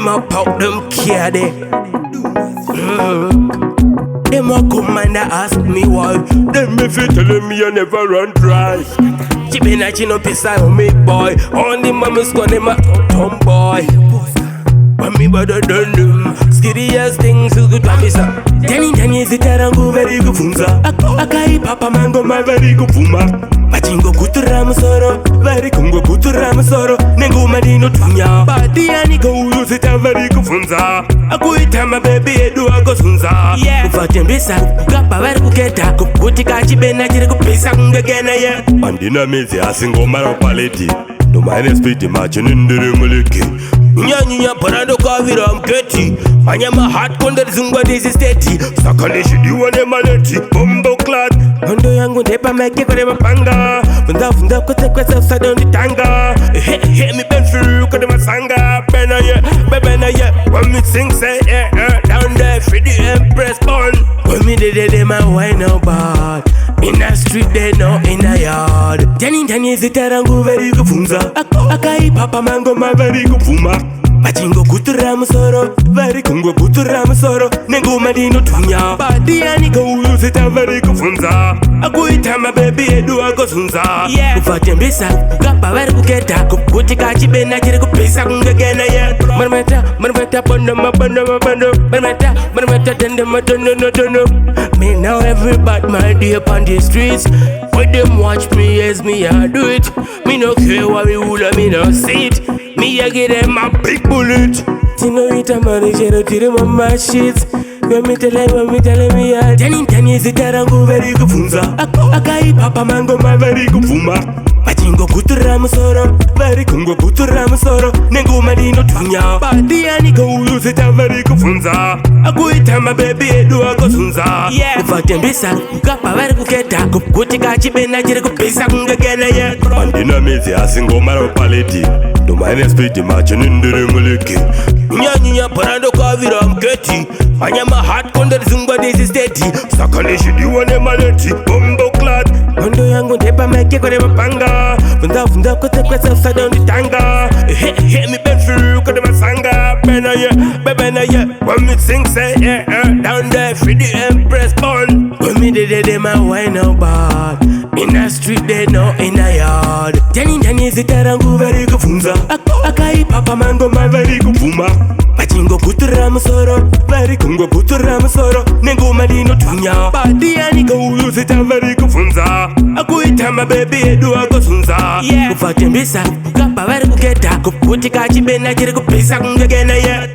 them a pop them carry. Them a come and ask me why. Them if you telling me I never run dry. She been a chin up beside on me boy. On the mama's gonna my tomboy. But me better than them. Skitty as things who could promise up. Tani Zita rangu very good funza. Akai papa mango my very good fuma. Pachingo kutura musoro. Very kungo kutura musoro. Nengu madino tunya. Badi ani go use it a very good funza. Akuita my baby edu ago sunza. Ufatem bisa. Ukapa very kuketa. Kuputika chibena jire kupisa kungegena ya. Andina mezi asingo mara paleti. No minus pity matching in the remoliki. Nya parado kavira mketi. Manyama hot konda zungwa dizi steti. Sakalishi diwa ne maleti. Bombo clad. Hondo yangu nepa meke kore mapanga. Funda kote kwesa usada undi tanga. He mi benfiru kode masanga. Bena ye. When me sing say down there for the empress born. When me de my wine no bad. In the street they know in the yard. Tani Zita rangu very good funza. Akai papa mango my very good fuma. Pachingo kutura musoro. Very kungo kutura musoro. Nengu madino tunya. Badi ani go use it a very good funza. Akuita my baby edu ago sunza. Ufatem bisa. Ukapa very kuketa. Kuputika chibena jire kupisa kungegena ya. Marmeta bondo. Marmeta tono. Me now everybody my day upon the streets. When them watch me as me I do it. Me no care what we would me no see it. Me I give them a big bullet. Senorita Maricero tire mama shit. When me tell me I Tani Zita rangu very good funza. Akai papa mango my very good fuma. Pachingo kutura musoro. Very kungo kutura musoro. Nengu madino tunya. Badi ani go use it a very good funza. Akuita my baby edu ago sunza. Ufatem bisa. Ukapa very kuketa. Kuputika chibena jire kupisa kungegena ya. Andina mezi asingo mara paleti. No minus pity matching in the remoliki. Nya parado kavira mketi. Manyama hot konda zungwa dizi steti. Sakalishi diwa ne maleti. Bombo clad. Hondo yangu nepa meke kore mapanga. Funda kote kwesa usada undi tanga. He mi benfiru kode masanga. Bena ye. When me sing say down there for the empress born. When me de my wine no bad. In the street they know in the yard. Tani Zita rangu very good funza. Akai papa mango my very good fuma. Pachingo kutura musoro. Very kungo kutura musoro. Nengu madino tunya. Badi ani go use it a very good funza. Akuita my baby edu ago sunza. Ufatem bisa. Ukapa very kuketa. Kuputika chibena jire kupisa kungegena ya.